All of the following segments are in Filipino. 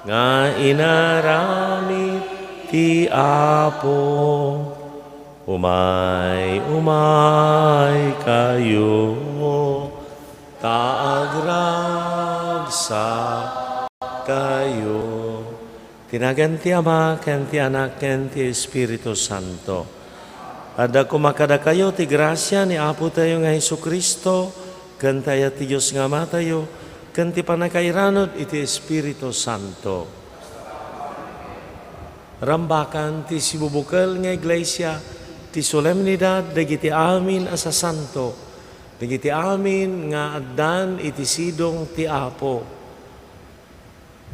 nga inaramid ti Apo. Umay kayo, taagragsa kayo. Tinagan ti Ama, ken ti Anak, ken ti Espiritu Santo. Ada kumakada kayo ti grasya ni Apo tayo nga Jesucristo, ken tayo ti Diyos nga Ama tayo, ken ti panakairanod iti Espiritu Santo. Rambakan ti sibubukal nga iglesia, ti solemnidad dagiti amin asa santo, dagiti amin nga addan iti sidong ti Apo.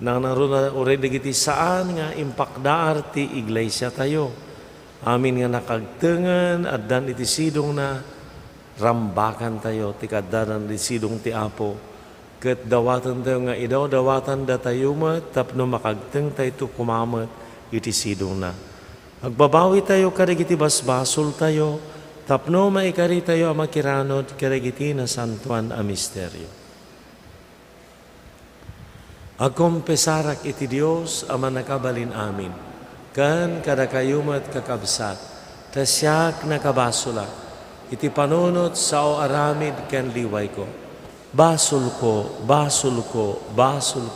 Nang naruna uri dagiti saan nga impakdaar ti iglesia tayo. Amin nga nakagtengan addan iti sidong na rambakan tayo ti kaddanan iti sidong ti Apo. Ket dawatan tayo nga idaw dawatan da tayo met tapno makagteng tayo kumamet iti sidong na. Agbabawi tayo kadagiti basbasol tayo, tapno maikari tayo ang makiranod kadagiti na santuan a misteryo. Agkompesarak iti Dios ama nakabalin amin, kan kada kayumat kakabsat, tasyak nakabasula, iti panunot sa o aramid ken liway ko. Basol ko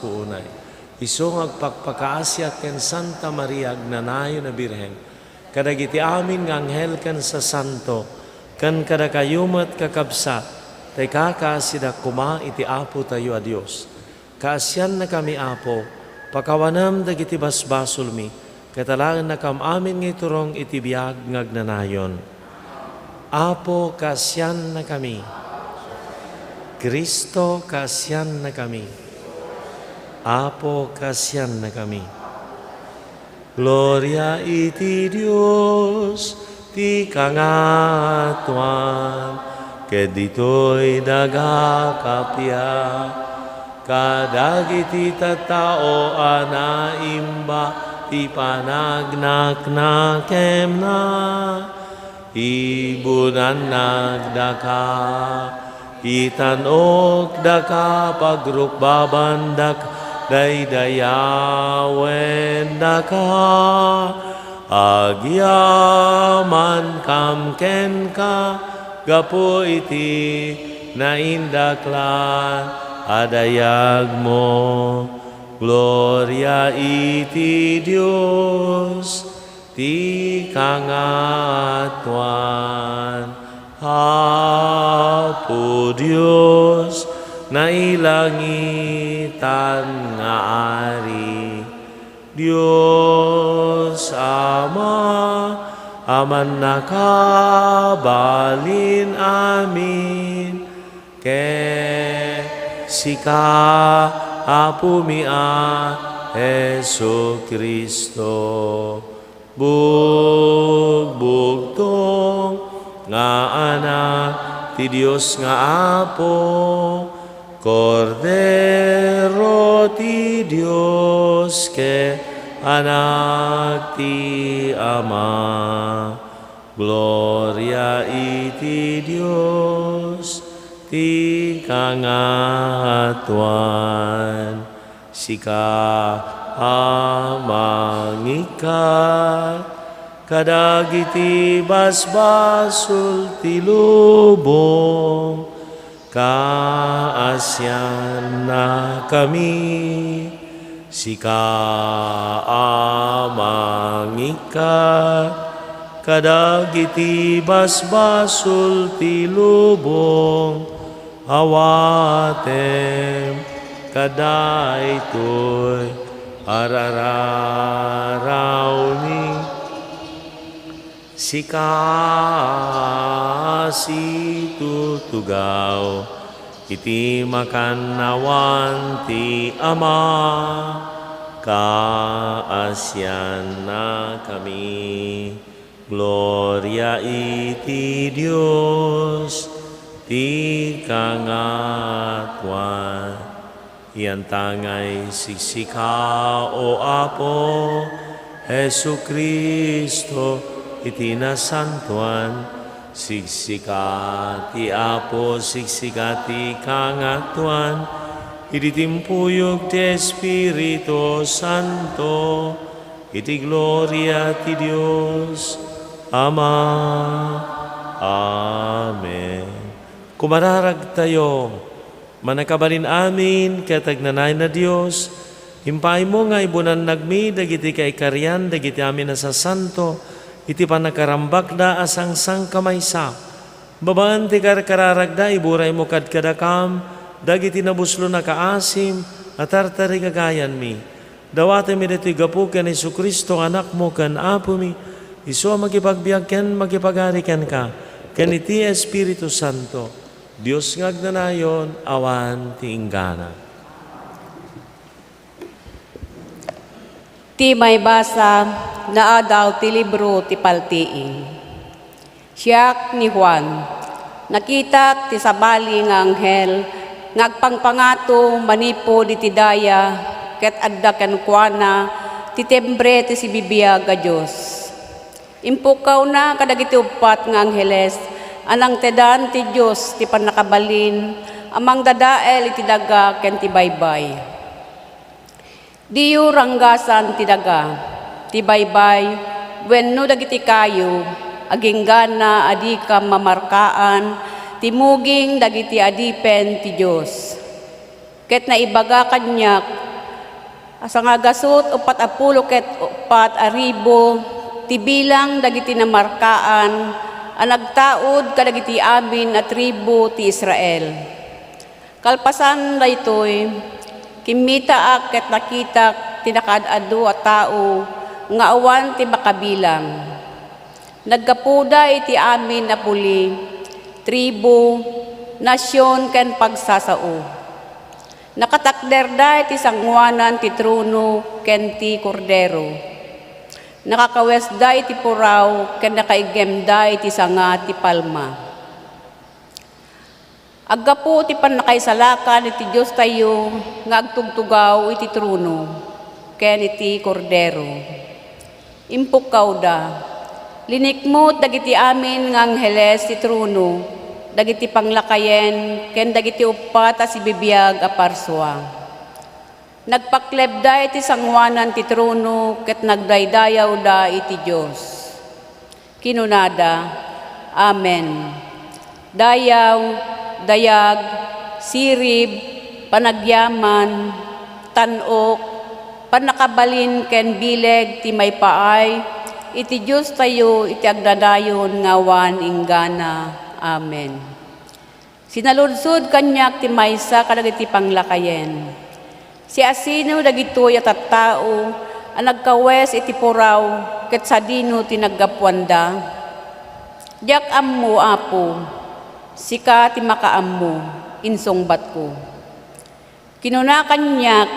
unay. Isong agpagpakaasya ken Santa Maria agnanayo na Birhen, kadagiti amin nga anghel ken sa santo, ken kada kayumat kakabsat, tay kakasida kuma iti Apo tayo a Dios. Kaasyan na kami Apo, pakawanam dagiti basbasol mi, katalangan na kam amin nga iturong iti biag ngagnanayon. Apo, kaasyan na kami. Kristo, kaasyan na kami. Apo, kasyan na kami. Gloria iti Dios, ti kangatuan, ket ditoy dagakapya, kadagiti tattao anaimba, ti panagnaknakem na, ibunan nagdaka, itanog daka pagrukbabandak, daydayawen daka, agyaman kamken ka, gapo iti naindaklan, adayag mo. Gloria iti Dios, ti kangatuan, Apo Dios, nailangitan nga ari. Dios Ama, aman nakabalin amin, ken sika Apo mia Jesucristo, bugbugtong nga anak ti Dios nga Apo, Cordero ti Dios ke anak ti Ama. Gloria iti Dios, ti kangatuan, sika amangikat, kadagiti basbasul ti lubong, kaasyan na kami, sika amangikat, kadagiti basbasul ti lubong, awatem kadaytoy arararawni, sika situtugaw, iti makannawan ti Ama, kaasyan na kami. Gloria iti Dios, ti kangatuan, iyan tangay siksika o Apo, Jesucristo, iti nasantuan, siksika ti Apo, siksika ti kangatuan, iti timpuyog ti Espiritu Santo, iti gloria ti Dios, Ama. Amen. Kumararag tayo, manakabalin amin, katagnanay na Diyos, himpay mo nga ibunan nagmi, dagiti kaikarian, dagiti amin na sa santo, iti panakarambak da asang sang kamaysa. Babaan ti kararagda, iburay mo kad kadakam, dagiti nabuslo na kaasim, at artari kagayan mi. Dawate mi dito gapu ken Isu Kristo, anak mo ken apo mi, iso magipagbiag ken magipagari ken ka, ken iti Espiritu Santo, Dios ngagnanayon, awan ti inggana. Ti may basa na adaw ti libro ti paltiin. Siyak ni Juan, nakita ti sabali nga anghel, ngagpangpangato manipo di ti daya, ket adda ken kuana, ti tembre ti si bibiyag a Diyos. Impukaw na kadagiti upat nga angheles, anang tedan ti Diyos ti panakabalin, amang dadael iti daga ken ti baybay. Diyo ranggasan ti daga, ti baybay, wenno dagiti kayo, aginggana adi ka mamarkaan, ti muging dagiti adipen ti Diyos. Ket naibaga kanyak, asa nga gasot 40 ket 4,000, ti bilang dagiti namarkaan, ang nagtaod kadagiti amin at tribo ti Israel. Kalpasan daytoy, kimita ak ket nakita tinakadado at tao, nga awan ti makabilang. Naggapuda iti amin na puli, tribo, nasyon ken pagsasao. Nakatakderda iti sangwanan ti trono ken ti kordero. Nakakawesda iti puraw ken nakaigemda iti sanga ti palma. Aggapu ti panakaisalakan iti Dios tayo nga agtugtugaw iti trono ken iti kordero. Impukaw da, linikmot dagiti amin nga angheles ti trono, dagiti panglakayen ken dagiti upat a si bibiyag a parswa. Nagpaklebda iti sangwanan ti trono ket nagdaydayaw da iti Dios. Kinunada, Amen. Dayaw, dayag, sirib, panagyaman, tanok, panakabalin ken bileg ti may paay, iti Diyos tayo iti agdadayon ngawan inggana. Amen. Sinaludsod kanyak ti maysa kadagiti panglakayen. Si asino dagitoy at tattao, ang nagkawes iti puraw, ket sadino ti naggapuanda. Diyak ammo apo, sika ti makaammo, insungbat ko. Kinuna kanyak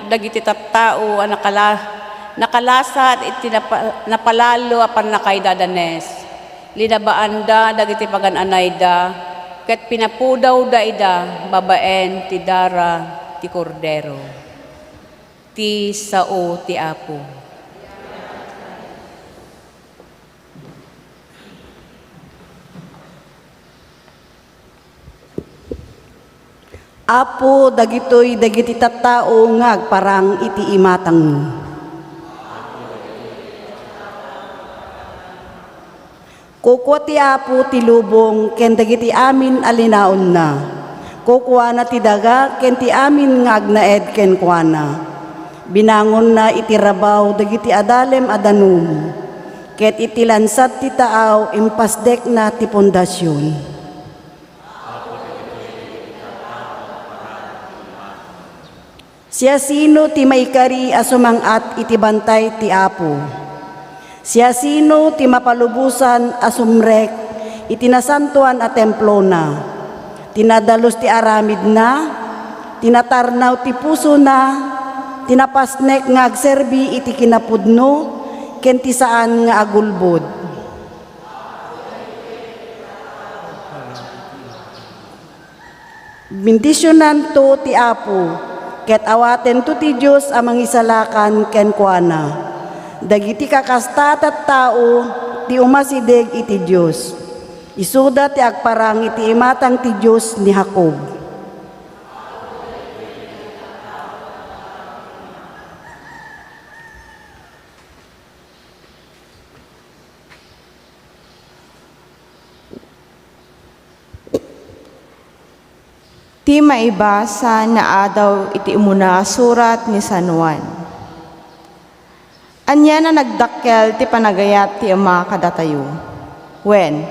dagiti tattao ang nakalasat iti napalalo apan nakaidadanes. Linabaanda dagiti pagananay da, ket pinapudaw da ida, babaen ti dara ti kordero. Ti sao ti apo. Apo dagitoy dagiti tattao nga agparang iti imatang mo. Kukwa ti apo ti lubong ken dagiti amin alinaon na. Kukwa na ti daga ken ti amin nga agnaed ken kuana. Binangon na iti rabaw dagiti adalem adanum. Ket iti lansat ti taaw impasdek na ti pundasyon. Siya sino ti maikari asumangat iti bantay ti apo. Siya sino ti mapalubusan asumrek iti nasantuan a templo na. Tinadalos ti aramid na, tinatarnaw ti puso na, tinapasnek nga agserbi iti kinapudno, ken ti saan nga agulbod. Bendisyonan to ti apo, ket awaten to ti Diyos amang isalakan ken kuana. Dagiti kakastat at tao, ti umasideg iti Diyos. Isuda ti agparang iti imatang ti Diyos ni Jacob. Ti maibasa na adaw iti umuna surat ni San Juan. Anya na nagdakkel ti panagayat ti ama kadatayo. When,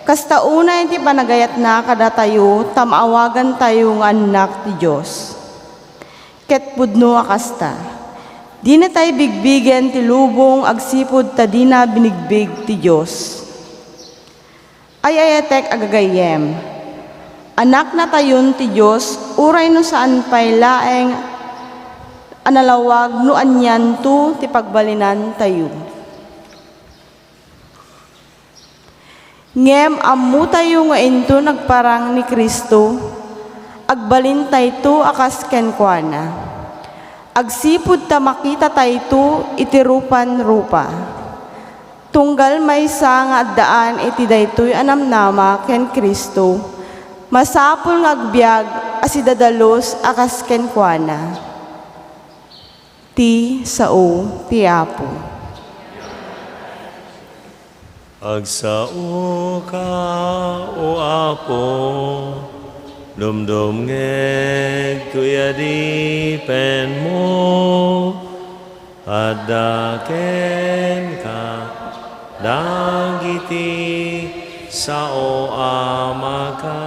kasta unay ti panagayat na kadatayo, tamawagan tayo nga anak ti Diyos. Ket pudno akasta, di na tayo bigbigen ti lubong agsipod ta di na binigbig ti Diyos. Ayayatek agagayem, anak na tayon ti Diyos, uray no saan pay laeng analawag no anyan tu ti pagbalinan tayo. Ngem ammo tayo nga into nagparang ni Kristo, agbalin tayo tu akas kenkwana. Agsipud ta makita tayo tu itirupan rupa. Tunggal may sa nga addaan iti daytoy anamnama ken Kristo, masapul nga agbyag asidadalos akas kenkwana. Ti sao ti Apo. Agsao ka, o Apo, dumdum ngeg tuyadi pen mo, adaken ka, dagiti sao ama ka.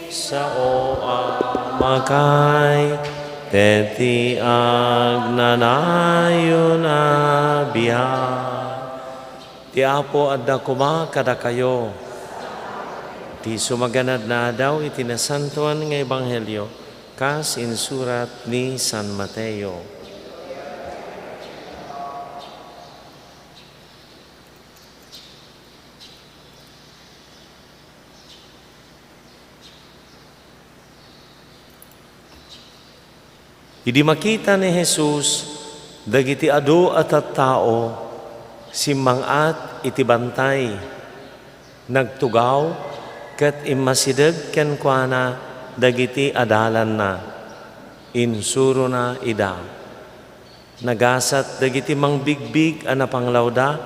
Sao amakay, teti agnanayo na bihay. Ti Apo adda kuma kada kayo. Ti sumaganad na daw itinasantuan nga Ebanghelyo, kas in surat ni San Mateo. Idi makita ni Jesus, dagiti adu at tao, simmangat iti bantay, nagtugaw, ket immasideg ken kuana, dagiti adalan na, insuro na ida. Nagasat dagiti mangbigbig ana panglawda,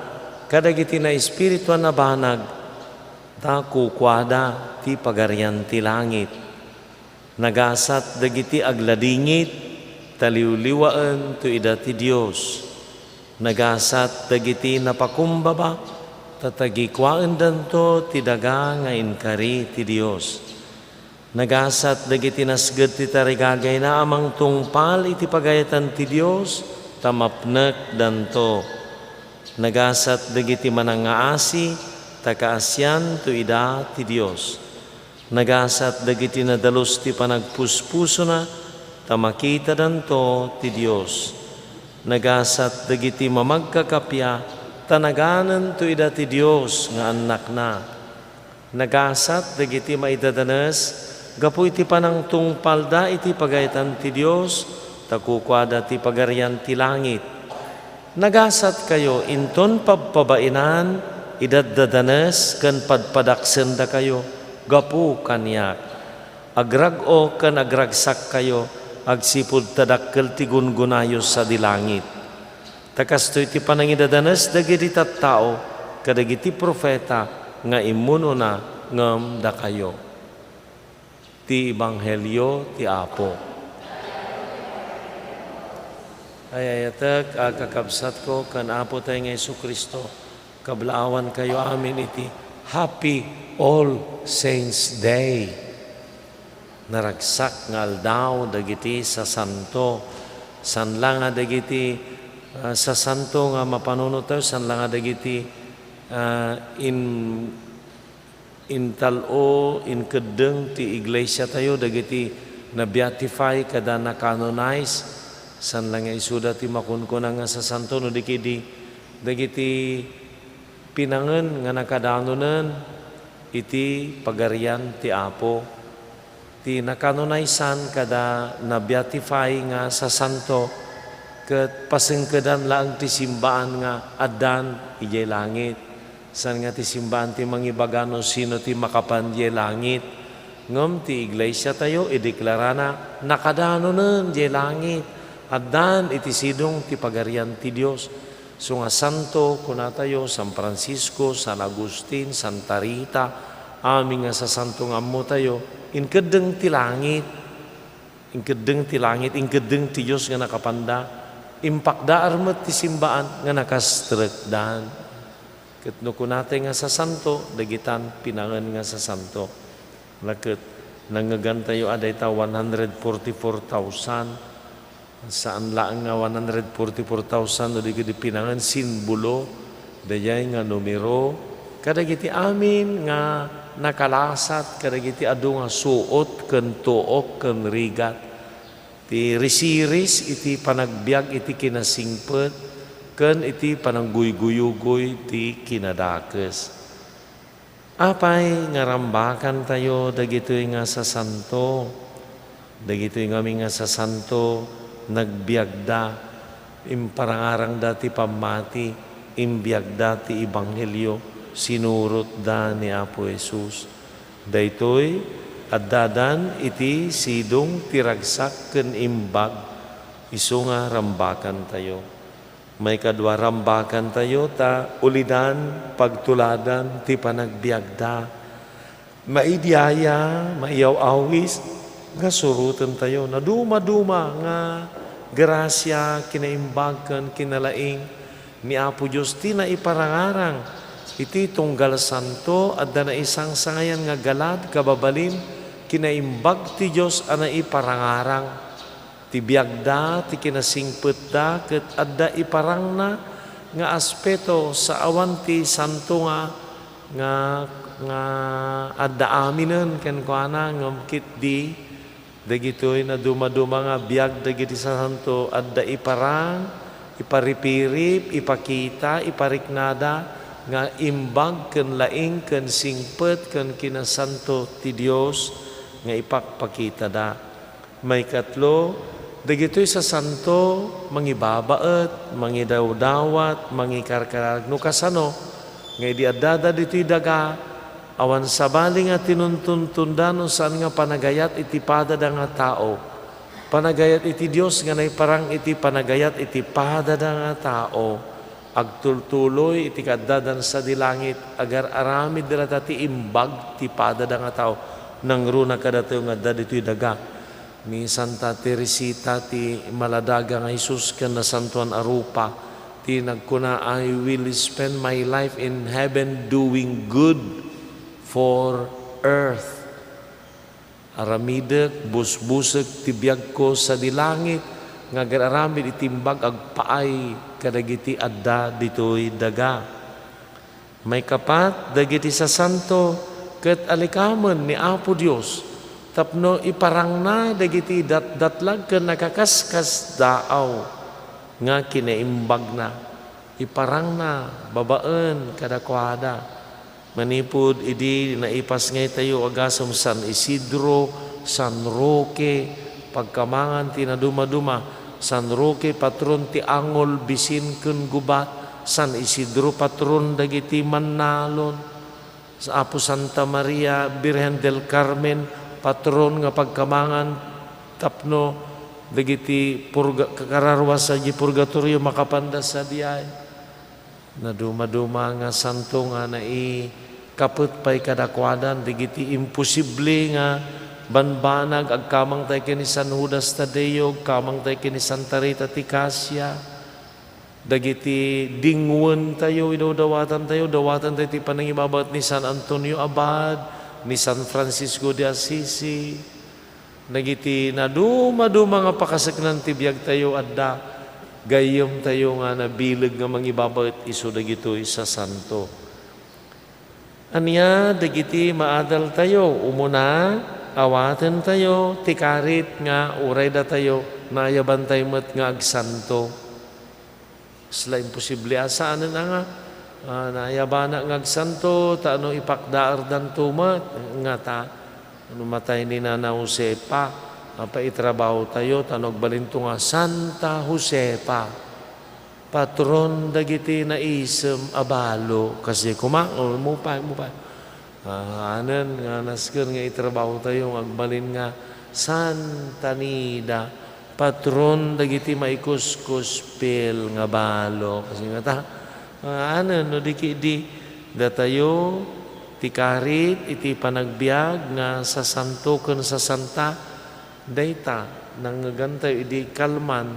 kadagiti na espiritu na banag, ta kukwada ti pagarian ti langit. Nagasat dagiti agladingit, taliwliwaan tu ida ti Diyos. Nagasat dagiti napakumbaba, tatagikwaan danto ti daga nga inkari ti Diyos. Nagasat dagiti nasged ti tarigagay na amang tungpal iti pagayatan ti Diyos, tamapnek danto. Nagasat dagiti manangaasi, takaasyan tu ida ti Diyos. Nagasat dagiti nadalos ti panagpuspuso na, tamakita danto ti Diyos. Nagasat dagiti mamagkakapya, tanaganan to ida ti Diyos nga anak na. Nagasat dagiti maidadanes, gapu iti panang tungpalda iti pagayatan ti Diyos, takukwada ti pagarian ti langit. Nagasat kayo inton pagpabainan, idaddadanes ken padpadaksenda kayo, gapu kanyak. Agrag-o ken agragsak kayo, agsipud tadakkel ti gungunayos sa dilangit. Takastoy ti panangidadanes dagiti tattao, kadagiti profeta, nga imuno na ngem da kayo. Ti Ebanghelyo ti Apo. Ayayatek kakabsat ko kan Apo tayo nga Jesucristo, kablaawan kayo amin iti Happy All Saints Day. Naragsak nga aldaw dagiti sa santo, sanla nga dagiti sa santo nga mapanunot tayo, sanla nga dagiti in talo, in kedeng ti iglesia tayo, dagiti na beatify kada na canonize, sanla nga isuda ti makunkuna nga sa santo, no dagiti pinangen nga nakadanunan iti pagarian ti Apo. Ti nakanonaysan kada na beatify nga sa santo, ket pasengkedan laang ti simbaan nga adan ijay langit. San nga ti simbaan ti mangibagano sino ti makapan ijay langit. Ngem ti iglesia tayo ideklarana nakadano nen ijay langit. Adan iti sidong ti pagarian ti Dios. So nga santo kuna tayo San Francisco, San Agustin, Santa Rita, amin nga sa santo nga mo tayo inkedeng ti langit. Inkedeng ti langit, inkedeng ti Dios nga nakapanda. Impakdaar met ti simbaan nga nakastrekdan. Ket no kunate nga sa santo, dagitan pinangan nga sa santo. Laket nangagan tayo aday ta 144,000. Saan lang nga 144,000 no di pinangan simbolo, dayay nga numero. Kadagiti amin nga nakalasat, kadagiti adu nga suot, ken tuok, ken rigat. Ti risiris iti panagbiag iti kinasingpet, ken iti panangguyguyogoy ti kinadakes. Apay nga rambakan tayo dagitoy nga sa santo. Dagitoy nga mi nga sa santo nagbiagda imparangarang dati pamati imbiagda ti ebanghelyo sinurot da ni Apo Jesus. Daytoy addadan iti sidong tiragsak ken imbag isu nga rambakan tayo. May kadwa rambakan tayo ta ulidan pagtuladan ti panagbiagda. Maidiyaya, maiyaw-awis nga surutan tayo na duma-duma nga grasya kinaimbagkan kinalaing ni Apo Diyos ti na iparangarang iti tunggal santo at na isang sangayan nga galad kababalin kinaimbag ti Diyos ana iparangarang ti biagda ti kinasingpet da ket adda iparang na nga aspeto sa awan ti santo nga adda aminen ken kuana ngem kit di dagitoy na dumaduma nga biag dagiti sa santo adda iparang, iparipirip, ipakita, ipariknada nga imbag ken laing ken singpet ken kinasanto ti Dios nga ipakpakita da. May katlo, dagitoy sa santo mangibabaet, mangidawdawat, mangikarkarag no kasano nga idi addada ditoy daga awan sabali nga tinuntuntundan saan nga panagayat iti padada nga tao. Panagayat iti Dios nga naiparang iti panagayat iti padada nga tao. Agtultuloy iti kaddadan sa dilangit agar aramid dira ti imbag ti padada nga tao. Nangruna kadatayo nga daditoy daga. Ni Santa Teresita ti maladaga nga Jesus ken na Santuan Arupa ti nagkuna I will spend my life in heaven doing good for earth. Aramidek, busbusek, tibiyag ko sa dilangit, nga gararamid itimbag agpaay, kadagiti adda ditoy daga. May kapat, dagiti sa santo, ket alikamen ni Apo Dios, tapno iparang na dagiti datlag ken nakakaskas daaw, nga kinaimbag na, iparang na, babaen, kadakwada. Manipod idi naipas ngay tayo agasam San Isidro, San Roque, pagkamangan tinaduma-duma, San Roque patron ti angol bisin ken gubat, San Isidro patron dagiti Mannalon, sa Apo Santa Maria Birhen del Carmen patron nga pagkamangan tapno dagiti kararwas sa purgatorio makapanda sa diay. Na duma-duma nga santo nga kaput pay kadakwadan digiti imposible nga banbanag agkamang tay kini San Judas Tadeo, kamang tay kini Santa Rita ti Casia, dagiti dingwen tayo idawdawatan tayo ti panangibabat ni San Antonio Abad, ni San Francisco de Assisi, dagiti na duma-duma nga pakasaknan ti biag tayo adda gayom tayo nga nabilag nga mangibabait iso dagitoy sa santo. Anya dagiti maadal tayo umuna awaten tayo tikarit nga uray da tayo nayaban tayo met nga agsanto. Sila imposible asaan na nga nayabana nga agsanto taano ipakdaar dan tumat nga ta ano matay ni Nana Josepa apa itrabaho tayo tanog balinto nga Santa Josepa, patron dagiti na isem abalo kasi kumaon mo pa. Anan nga nasken nga itrabaho tayo agbalin nga Santa Nida, patron dagiti maikuskus pel nga balo kasi nga ta anan no di datayo ti karit iti panagbiag nga sa santo ken sa santa dayta nang gantay idi kalman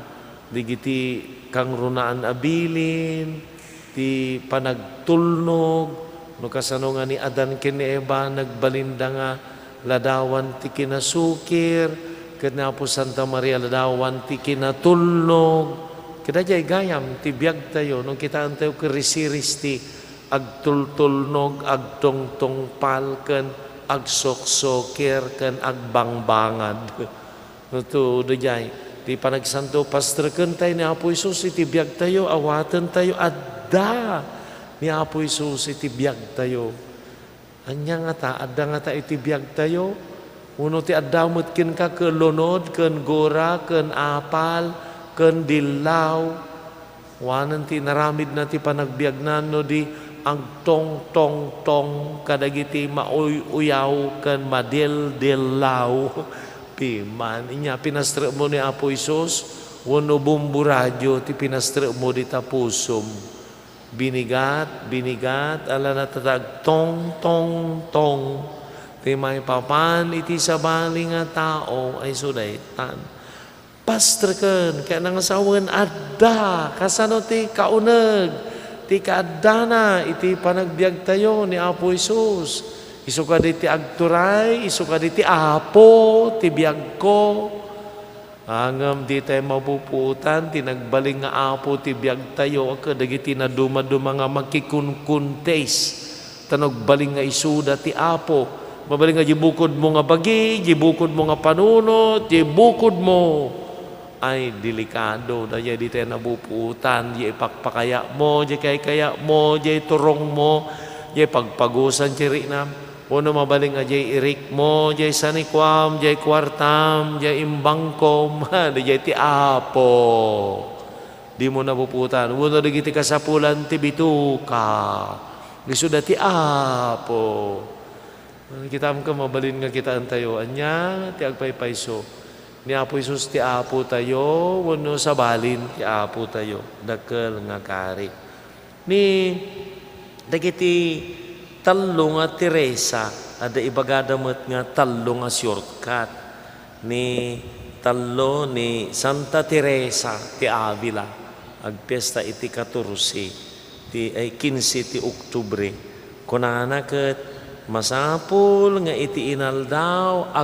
digiti kang runaan abilin ti panagtulnog no kasano nga ni Adan ken ni Eva nagbalinda nga ladawan ti kinasukir ket po Santa Maria ladawan ti kinatulnog kita jay gayam ti biag tayo nung kita antayo kerisiris ti agtultulnog agtongtongpal ken agsoksokir ken agbangbangad no to dayay ti panagsanto pastreken tayo ni Apo Isus iti biag tayo awaten tayo adda ni Apo Isus iti biag tayo anya nga ta adda nga ta iti biag tayo uno ti adda met ken ka kelunod ken gora ken apal ken dilaw wanan ti naramid na ti panagbiagnan no di ang tong kadagiti mauyaw ken madil-dilaw piman inya pinastre mo ni Apo Isus wano bumburadyo ti pinastre mo di tapusom binigat ala natatag tong ti may papan iti sabali nga tao ay sudaytan pastreken kaya nang asawan adda kasano ti kauneg ti kaadana iti panagbiag tayo ni Apo Isus isu ka ti agturay isu ka ti Apo ti biag ko angam di tayo mapuputan ti nagbaling nga Apo ti biag tayo kadagiti na duma nga makikunkuntes tanog baling nga isuda ti Apo mabaling nga jibukod mo nga bagi jibukod mo nga panunot jibukod mo ay delikado daya di tayo nabuputan di ipakpakaya mo di kaya mo di turong mo di pagpagusan ciri na uno mabaling nga di irik mo di sanikwam di kwartam di imbangkom di ti Apo di mo nabuputan uno di ti kasapulan ti bituka isuda ti Apo kita ka mabalin nga kita antayo anya ti agpaypayso ni Apo Isus ti Apo tayo wano sabalin ti Apo tayo dakkel nga kari ni dagiti tallo nga Teresa ada ibagadamet nga tallo nga shortcut ni tallo ni Santa Teresa ti Avila agpesta iti 14 ti ay 15 ti Oktubre kunana ket masapul nga iti inaldaw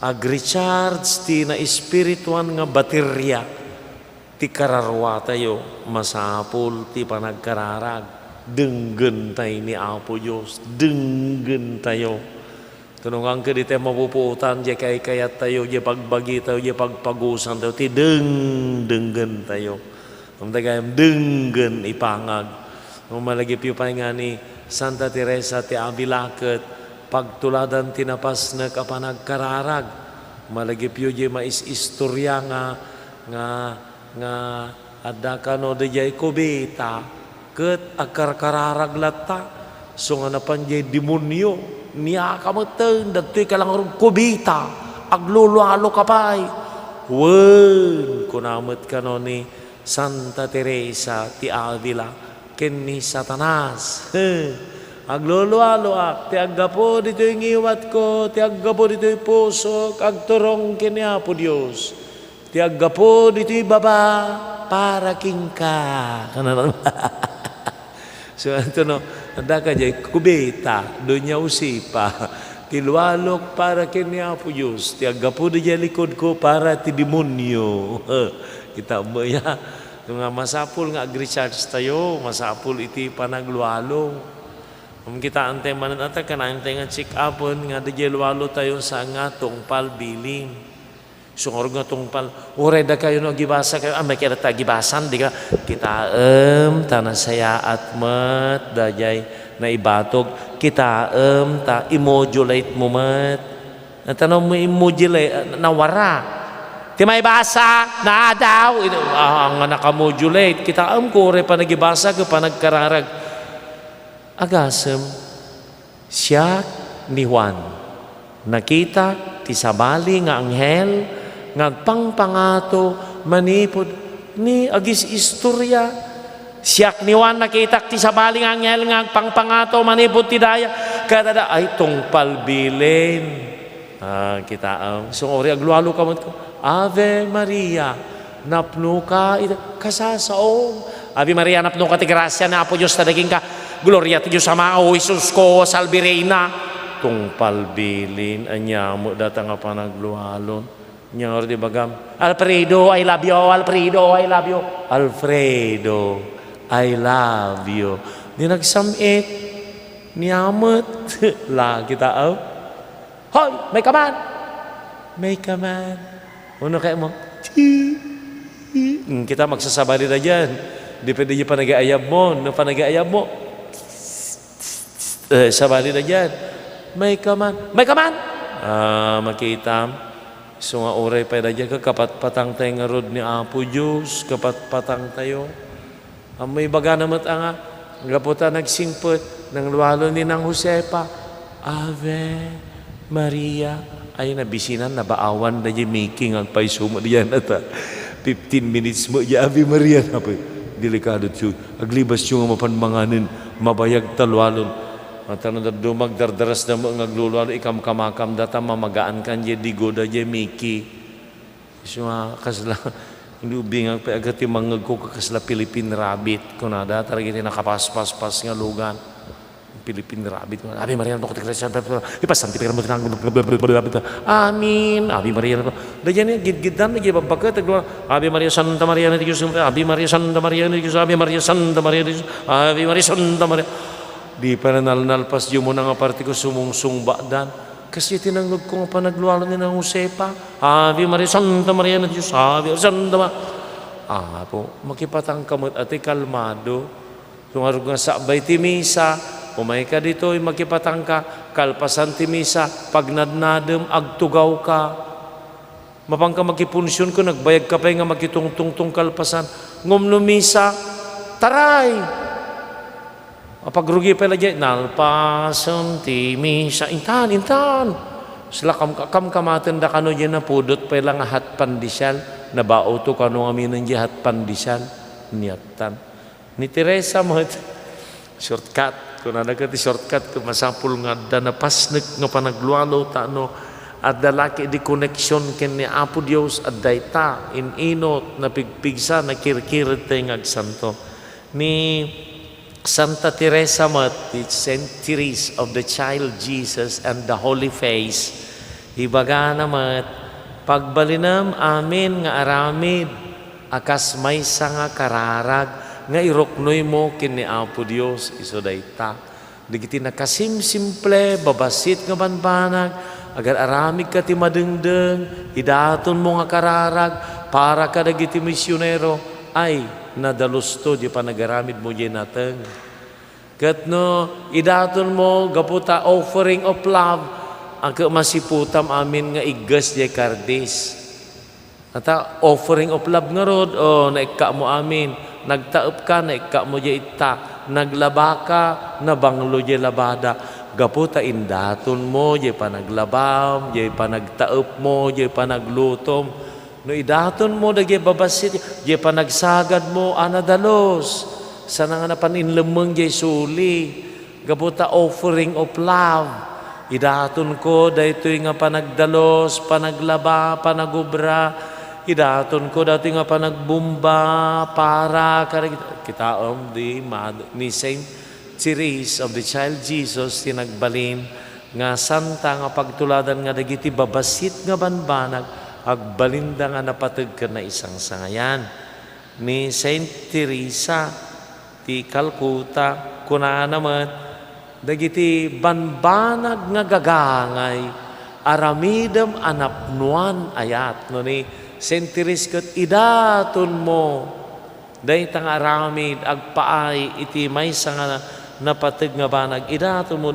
Richards ti na espirituan nga baterya ti kararwa tayo masapul ti panagkararag denggen tayo ni Apo Diyos denggen tayo tunungan ka di tayo mapuputan di kayat tayo di pagbagi tayo di pagpagusan tayo ti denggen tayo magdagayam denggen ipangag malagip yung nga ni Santa Teresa ti Avila ket pagtuladan tinapas na kapanagkararag malagip yu di istorya nga adda kano di jay kubita ket akarkararag latta so nga napan jay demonyo niya kamateng datoy kalang kubita aglulualo kapay wen kunamet kano ni Santa Teresa ti Avila ken ni Satanas aglulualo ti aggapo dito yung iwat ko ti aggapo dito yung pusok agturong kini Apo Diyos ti aggapo dito yung baba para kingka so ito no anda ka dyan kubeta doon niya usipa ti lualok para kini Apo Diyos ti aggapo dito yung likod ko para ti demonyo kita mo ya nga masapul nga agrecharge tayo masapul iti panaglualo kita antay manan ata kana antay nga check upon nga di lualo tayo sa nga tungpal bilin. Sungor nga tungpal ureda kayo no gibasa kayo may kaya ta gibasan di ka kita tanasaya at mat dayay na ibatog kita ta imodulate mo mat Natanong mo modulate, nawara. Ti may basa, na daw. Ang nakamodulate. Kita kore pa nagibasa ka pa nagkararag. Agasem, siya ni Juan. Nakita, ti sabali nga anghel, ngagpangpangato, manipod, ni agis istorya. Siya ni Juan nakita, ti sabali nga anghel, ngagpangpangato, manipod ti daya. Kadada, ay tungpal bilin. Kita so ori aglualo ka mo ko. Ave Maria, napno ka kasasaong. Ave Maria, napno ka ti grasya na Apo Diyos tadaging ka. Gloria ti Diyos ama, o Jesus ko, salve reina. Tungpal bilin, anya mo datang nga panaglualon. Nya ori di bagam. Alfredo, I love you. Alfredo, I love you. Alfredo, I love you. Di nagsamit, niyamot. La kita hoy, may kaman. May kaman. Ano kaya mo? Kita magsasabali na dyan. Di pwede yung panag-aayab mo. No panag-aayab mo. Sabali na dyan. May kaman. May kaman! Makita. So nga oray pa na dyan. Kapat-patang tayo nga rod ni Apo Diyos. Kapat-patang tayo. May baga naman nga. Gaputa nagsingpot. Nang luwalo ni nang Josepa. Ave Maria, ay nabisinan, nabaawan na yung making ang paisumo diyan at 15 minutes mo, ya Ave Maria na po. Delikado siya. Aglibas siya nga mapanmanganin, mabayag talwalon. At ano na dumagdardaras na mo, ngaglulwalo, ikam kamakam, data mamagaan kan, ya digo da, ya miki. So nga, kasla, inubingang pa agad yung mga ko, kasla Philippine Rabbit. Kung nada, talaga nakapas-pas-pas nga lugan. Philippine Rabbit. Ave Maria, no Christian. Ipasanti pero mo tinang. Amin. Ave Maria. Dayan gid-gidan lagi babagkat Ave Maria Santa Maria ni Diyos. Ave Maria Santa Maria ni Diyos. Ave Maria Santa Maria ni Diyos. Ave Maria Santa Maria. Di pa nalpas yung mo na nga parte ko sumungsungba dan. Kasi tinanggog ko nga pa nagluwalo ni ng Josepa. Ave Maria Santa Maria ni Diyos. Ave Santa Maria. Po, makipatang kamot ati kalmado. Tungarog nga sa abay ti misa. Umay ka dito, makipatang ka, kalpasan ti misa, pag nadnadem, agtugaw ka. Mapang ka makipunsyon ko, nagbayag ka pa nga makitungtungtong kalpasan. Ngumno misa, taray! Pagrugi pa lagi, nalpasan ti misa, intan. Sila kamkamatan da kano dyan na pudot pa lang hat pandisyal, nabao to kano amin ng hat pandisyal, niyatan. Ni Teresa mo, shortcut. Kung nagkati shortcut, kung masapul nga da na pasnek nga panaglualo, tano, at dalaki di connection ken ni Apo Dios at dayta, inot, napigpigsa, nakirkirit tayo ngagsanto. Ni Santa Teresa mat, the Saint Therese of the Child Jesus and the Holy Face, ibaga namat, pagbalinam amin nga aramid, akas may nga kararag, nga iroknoy mo kini Apo Dios iso dayta digiti nakasimple babasit nga banbanag agar aramig ka ti madengdeng idaton mo nga kararag para ka dagiti misyonero ay nadalusto di panagaramid mo di nateng ket no idaton mo gaputa offering of love ang masiputam amin nga igas di kardis ata offering of love nga rod naikka mo amin nagtaep ka, naikka mo dya ita, naglaba ka, nabanglo dya labada, gaputa indaton mo, dya pa naglabam, dya pa nagtaep mo, dya pa naglutom, no idaton mo, dya babasit, dya pa nagsagad mo, anadalos, sana nga napaninlemeng dya suli, gaputa offering of love, idaton ko, daytoy nga panagdalos, panaglaba, panagubra, idaton ko dati nga pa nagbumba para kita ni Saint Therese of the Child Jesus tinagbalin nga santa nga pagtuladan nga dagiti babasit nga banbanag agbalinda nga napateg ka na isang sangayan ni Saint Teresa ti Calcutta kuna naman dagiti banbanag nga gagangay aramidem anapnuan ayat no ni Saint Therese kat idaton mo dahi tang aramid agpaay iti may nga napateg nga banag idaton mo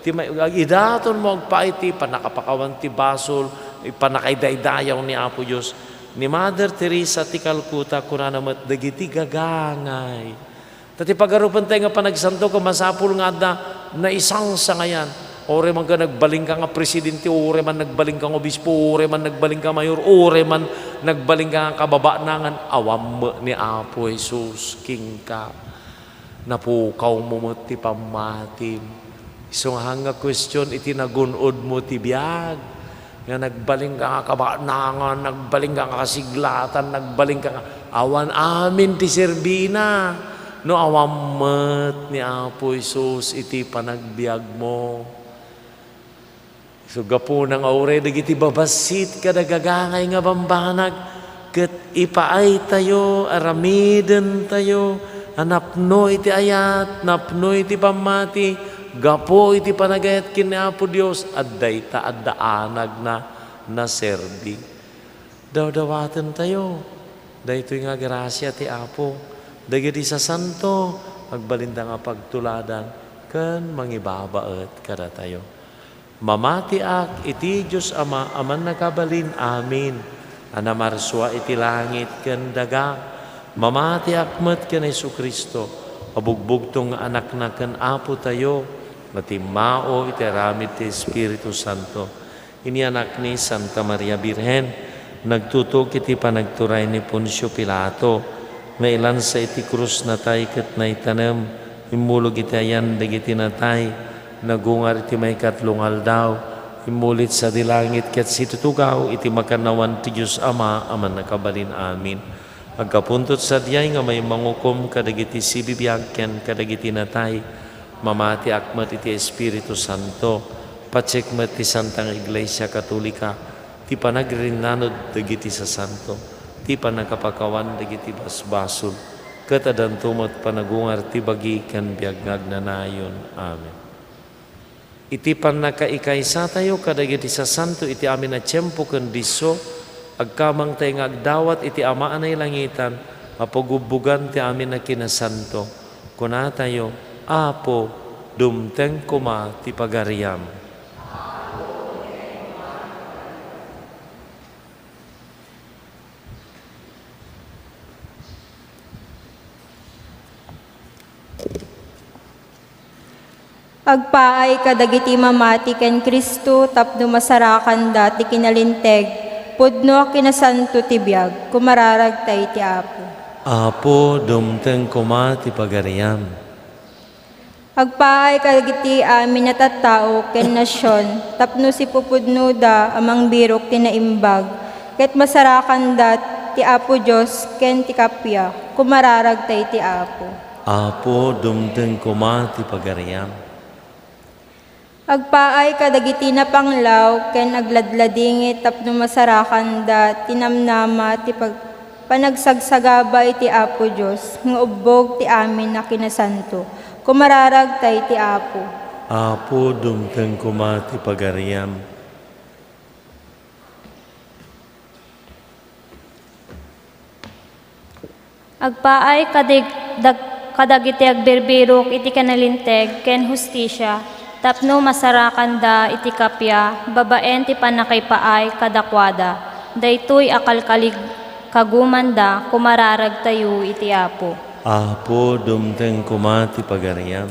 ti may idaton mo agpaiti panakapakawan ti basol ipanakaidaydayaw ni Apo Dios ni Mother Teresa ti Calcutta kunana met dagiti gagangay. Tati pagarupan tayo nga panagsanto ka masapul nga na isang sangayan. Ore man ka nagbaling ka nga presidente, ore man nagbaling ka nga obispo, ore man nagbaling ka mayor, ore man nagbaling ka nga kababanangan, awam ni Apo Jesus, king ka. Napukaw mo ti pamatim. Isang hanga question, itinagunod mo ti biyag. Nga nagbaling ka nga kababanangan, nagbaling ka nga kasiglatan, nagbaling ka nga, awan amin ti serbina. No awamat ni Apo Jesus, iti panagbiag mo. So gapo nang aure dagiti babasit kadagagangay nga bambanag ket ipaay tayo aramiden tayo anapno iti ayat napno iti pamati gapo iti panagayat ken ni Apo Dios adday ta addaanag na serbi dawdawaten tayo daytoy nga grasya ti Apo dagiti sa santo agbalinda nga pagtuladan ken mangibabaet kada tayo. Mamatiak iti Diyos Ama, aman nakabalin, amin. Anamarswa iti langit ken daga. Mamatiak met ken Hesu Kristo. Abugbugtong anak na ken Apo tayo. Matimao iti ramid ti Espiritu Santo. Ini anak ni Santa Maria Birhen. Nagtutok iti panagturay ni Poncio Pilato. Mailan sa iti krus natay ket naitanem. Imulog iti ayan dagiti natay. Nagungar iti may katlong aldaw, imulit sa dilangit ket situtugaw, iti makanawan ti Diyos Ama, aman nakabalin amin. Agkapuntot sa diyay nga may mangukom kadagiti sibibiyag ken kadagiti natay, mamati akmat iti Espiritu Santo, patsek ti Santang Iglesia Katolika, ti panagrinanod dagiti sa Santo, ti panagkapakawan dagiti basbasol, ket adantumot panagungar ti bagi ken biagngag nanayon. Amen. Iti panakaikaysa tayo kadagiti sa santo iti amin na tiyempo ken diso agkamang tayo nga agdawat iti amaan ay langitan mapagubugan ti amin na kinasanto kuna tayo Apo dumteng kuma ti pagariam. Agpaay kadagiti mamati ken Kristo tapno masarakan dati kinalinteg pudno kinasanto ti biag kumararagtay ti Apo. Apo dumteng kuma ti pagariam. Agpaay kadagiti amin na tattao ken nasyon tapno si pupudno da amang birok ti naimbag ket masarakan dat ti Apo Dios ken ti kapya kumararagtay ti Apo. Apo dumteng kuma ti pagariam. Agpaay kadagiti na panglaw ken agladladingit tapno masarakan da tinamnama ti panagsagsagaba iti Apo Dios nga ubbog ti amin na kinasanto kumararagtay ti Apo. Apo dumteng kuma ti pagariam. Agpaay kadagiti agbirbirok iti kanalinteg ken hustisya tapno masarakan da iti kapya, babaen ti panakaipaay kadakwada, daytoy akalkalig kagumanda kumararag tayo iti Apo. Apo dumteng kuma ti pagariam.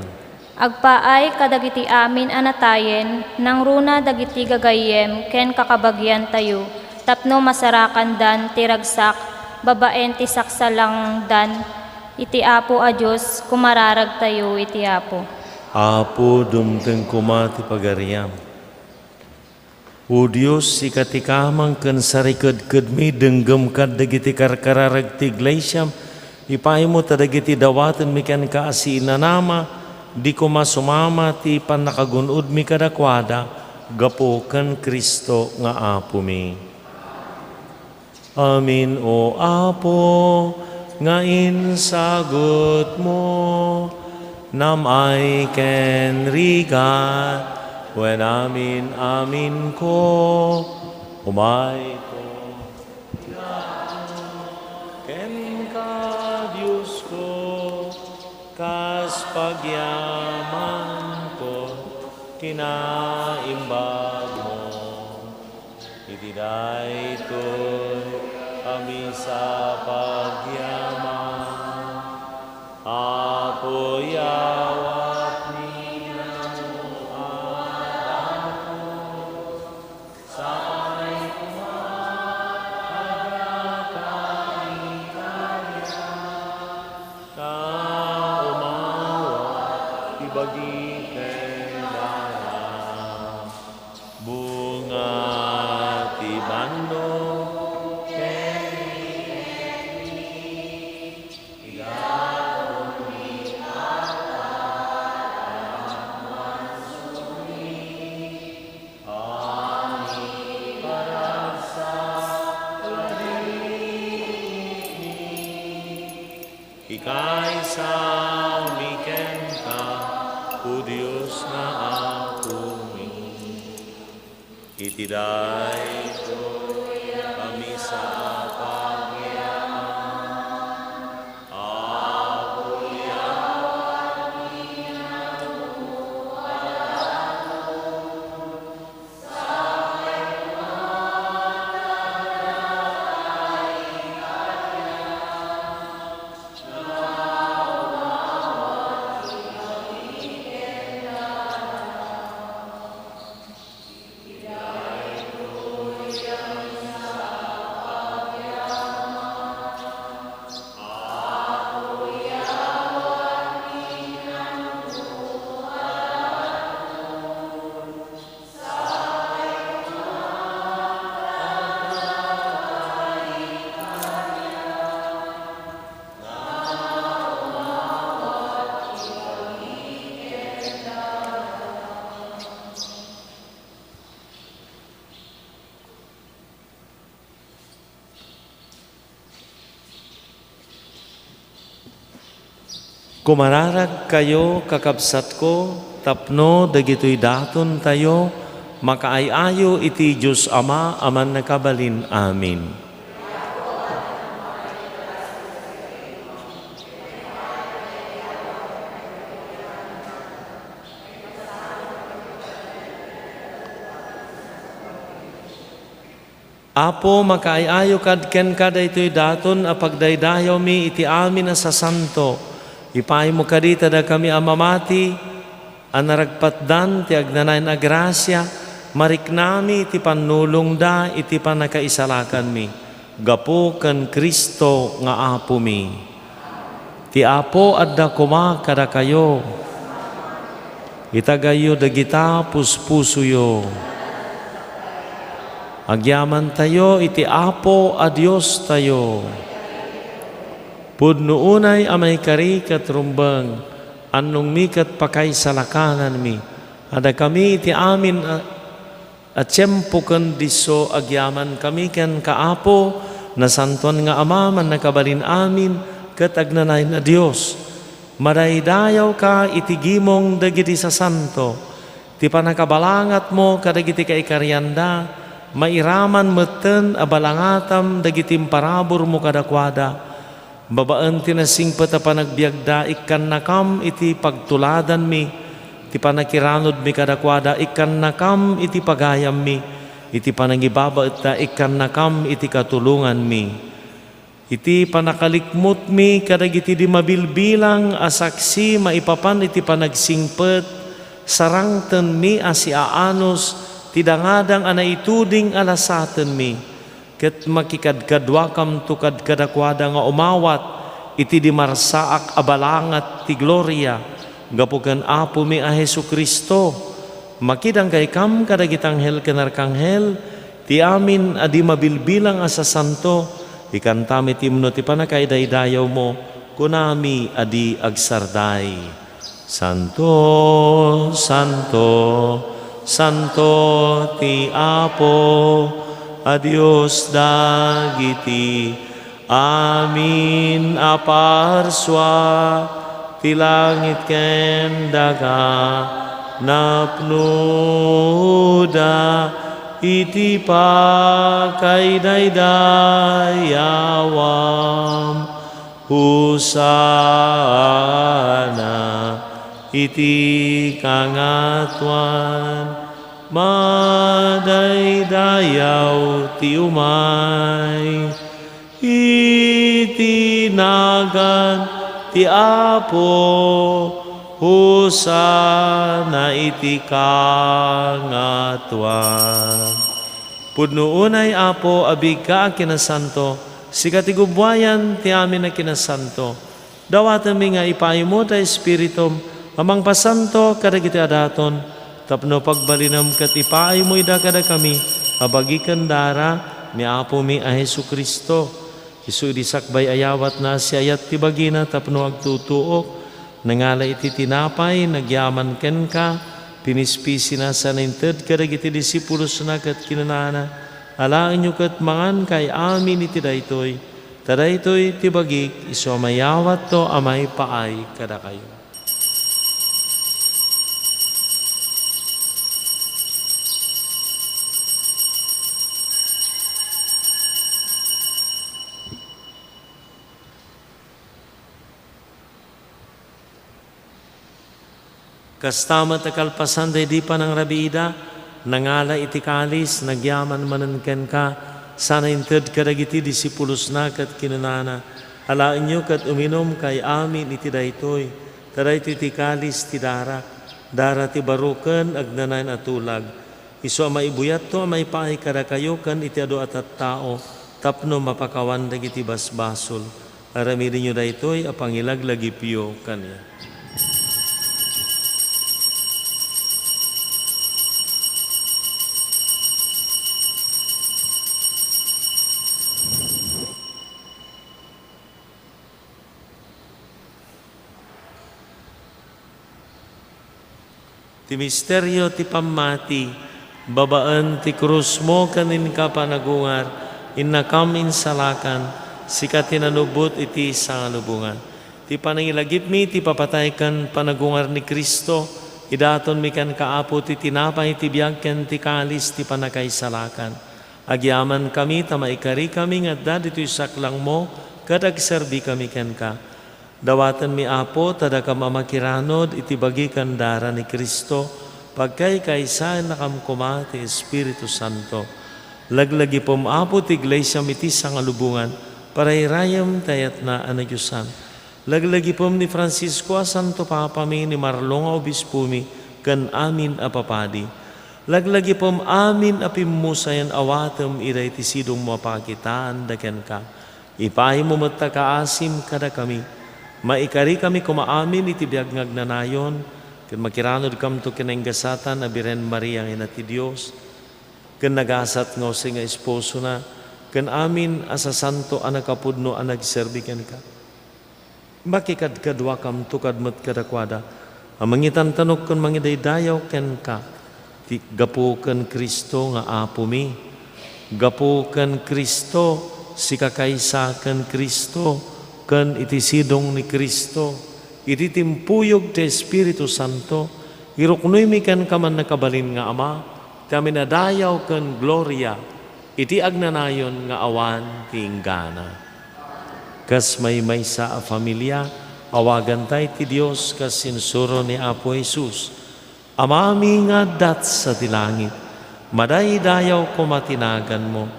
Agpaay kadagiti amin anatayen, nang runa dagiti gagayem, ken kakabagyan tayo, tapno masarakan dan ti ragsak, babaen ti saksalang dan, iti Apo a Diyos, kumararag tayo iti Apo. Apo dumteng kuma ti pagariam. O Diyos, ikatikamang ken sariked mi denggem kad dagiti karkararag ti iglesia, ipay mo tadagiti dawaten mi ken kaasinanama, di ko masumama ti panakagunod mi kadakwada, gapo ken Kristo nga Apo mi. Amin o Apo, nga insagot mo, namay ken rigat, when amin ko, umay ko, ken ka Diyos ko, kas pagyaman ko, kinaimbag mo. Iti daytoy kami sa pagyaman, Apo yawat ninyo at ako sa umawa, ibagi kendara, bunga ti bando, ikay sa umiken ka, o Diyos na apumin. Itiday kami sa pagyaman, Apo yawat Kumararag kayo, kakabsat ko, tapno dagitoy daton tayo, makaayayo iti Diyos Ama, aman nakabalin. Amin. Apo, makaayayo kadken kada ito'y daton, apagdaydayaw mi iti amin na sa santo. Ipay mo kadita da kami amamati, anaragpatdan ti agnanay na grasya, mariknami iti panulong da, iti panakaisalakan mi. Gapo kan Kristo nga Apo mi. Ti Apo adda kuma kada kayo. Itagayo dagita puspusuyo. Agyaman tayo, iti Apo a Diyos tayo. Pudno unay amay kari kat rumbang, anong mi kat pakay salakanan mi. Ada kami iti amin at tiyempo kan diso agyaman kami kan kaapo, na santuan nga ama man nakabalin amin, kat agnanay na Diyos. Maraydayaw ka itigimong dagiti sa santo, ti panakabalangat mo kadagiti kaikaryanda, mairaman meten abalangatam dagiti parabor mo kadakwada, babaan tinasing pata panagbiagda, ikan nakam iti pagtuladan mi, iti panakiranod mi kadakwada, ikan nakam iti pagayam mi, iti panangibaba ita, ikan nakam iti katulungan mi. Iti panakalikmut mi, kadagiti di mabilbilang asaksi, maipapan iti panagsingpet, sarangten mi asiaanos, tidangadang anaituding alasaten mi, ket makikadkadwakam tukad kadakwada nga umawat, iti di marsaak abalangat ti gloria, gapukan Apo mi a Hesu Kristo, makidang kay kam kadagitanghel kenarkanghel, ti amin adi mabilbilang asa santo, ikantami timno ti panakaidaydayaw mo, kunami adi agsarday. Santo, Santo, Santo ti Apo, adios dagiti amin aparswa, ti langit ken daga napnuda, iti pakaidaydayawam, husana iti kangatuan, madaydayaw ti umay, itinagan ti Apo, husana iti kangatuan. Pudno unay Apo, abig ka kinasanto, sikat igubwayan ti amin na kinasanto. Dawatan mi nga ipaay mo ta Espiritum, amang pasanto kadagiti adaton, tapno pagbalinam kat ipaay mo ida kada kami, abagikan dara ni Apo mi a Hesu Kristo. Isu disakbay ayawat na si ayat ti bagina tapno agtutuok, nangala iti tinapay, nagyaman ken ka, pinispisi na sa nainted kadagiti disipulos na kat kinanana, alaang nyo kat mangan kay amin iti daytoy, tadaytoy ti bagik, iso mayawat to amay paay kada kayo. Kastamat akalpasan day di pa ng rabiida, nangala iti kalis, nagyaman mananken ka, sana inted kadagiti disipulos na kat kinanana, alaan nyo kat uminom kay amin iti daytoy, tadaytoy ti kalis ti dara, dara ti baruken agnanan atulag, iso maibuyat to may paay kada kayo kan iti adu at tao, tapno mapakawan dagiti basbasol, aramidin nyo daytoy apangilaglagi piyo kanya. Ti misteryo ti pamati, babaan ti krus mo kanin ka panagungar, innakam insalakan, sikat tinanubot iti sangalubungan. Ti panangilagip mi ti papatay kan panagungar ni Kristo, idaton mi kan kaapo ti tinapay ti biyagken ti kalis ti panakaisalakan. Agyaman kami, tamaikari kami nga dito'y saklang mo, kadagserbi kami ken ka. Dawatan mi Apo, tada ka mamakiranod, itibagi kandara ni Kristo, pagkay kaysa nakamkuma ti Espiritu Santo. Laglagi pom Apo ti Iglesia miti sangalubungan, parayrayam tayat na anagyusan. Laglagi pom ni Francisco a Santo Papa mi, ni Marlong a Obispo mi, kan amin apapadi. Laglagi pom amin apimmusayan awatem iray ti sidong mapakitaan daken ka. Ipahi mo matakaasim kada kami, maikari kami kumaamin iti biyag ngagnanayon, ken makiranod kam to kinenggasatan na Biren Maria ina ti Dios, ken nagasat ngo si nga esposo na, ken amin asa santo anakapudno anagserbi ken ka. Makikadkadwa kam to kadmet kadakwada, amangitan tanok ken mangidaydayaw ken ka, ti gapo ken Kristo nga Apo mi, gapo ken Kristo, sikakaysa ken Kristo, kan iti sidong ni Kristo, iti timpuyog ti Espiritu Santo, iruknoy mi kan kaman nakabalin nga Ama, ti amin adayaw kan gloria, iti agnanayon nga awan ti inggana. Kas may sa a familia, awagan tay ti Dios kas sinsuro ni Apo Jesus, amami nga dat sa tilangit, madaydayaw ko matinagan mo,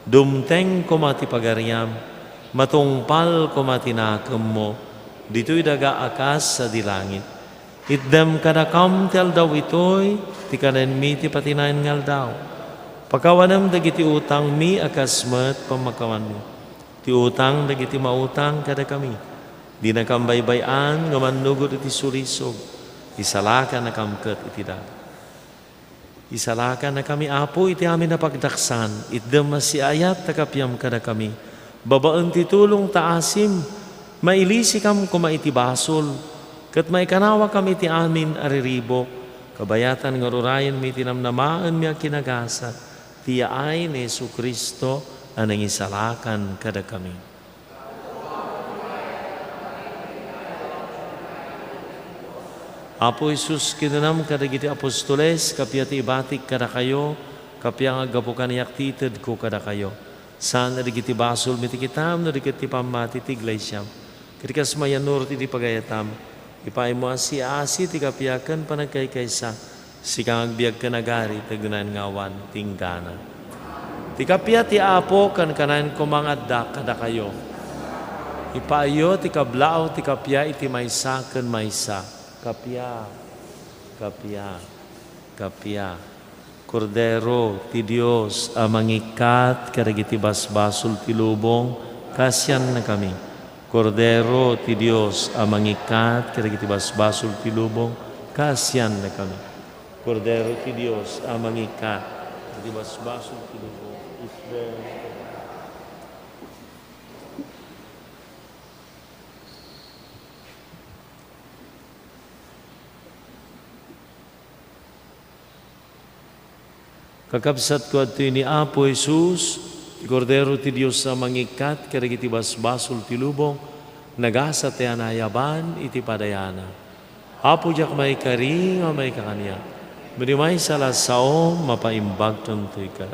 dumteng ko matipagariam, matungpal ko matinakam mo, dito'y daga akas sa dilangit. Itdem kadakam tel daw ito'y, ti kanen mi ti patinayan ngal daw. Pakawanam dagiti utang mi akas met pamakawan mo. Ti utang dagiti mautang kada kami. Di na kambaybayan, ngamanugod iti surisog. Isalakan na kamket iti daga. Isalakan na kami Apo iti amin na pagdaksan, itdem masiayat takapyam kada kami. Babaan ti tulong taasim, mailisi kam kumaitibasol, kat maikanawa kami ti amin ariribok, kabayatan nga rurayan mi tinamnamaan mi kinagasa, tiya ay ni Jesu Kristo anang isalakan kada kami. Apo Jesus kinanam kadagiti apostoles, kapya ti ibatik kada kayo, kapya nga gapukan yaktited ko kada kayo. Saan na digiti basol miti kitam, na digiti pamati ti Iglesia. Kirikas mayanur ti pagayatam, Ipay mo asi ti kapiakan panagkaykaysa, sikang agbiag ka nagari, tagunan ngawan, tinggana. Ti kapia ti apo, kan kanan kumangadda kada kayo. Ipaayo ti kablao ti kapia iti maysa kan maysa. Kapia, kapia, kapia. Kordero ti Dios amangikat kadagiti basbasol ti lubong, kasyan na kami. Kordero ti Dios amangikat kadagiti basbasol ti lubong, kasyan na kami. Kordero ti Dios amangikat kadagiti basbasol ti lubong. Kakabsat ko at ni Apo Jesus, ti Kordero ti Diyos sa mangikat, karagiti basbasol ti lubong, nagasa ti anayaban, iti padayana. Apo jak may kari, nga may kakanya. Marimay salasaom, mapaimbag tantoy ka.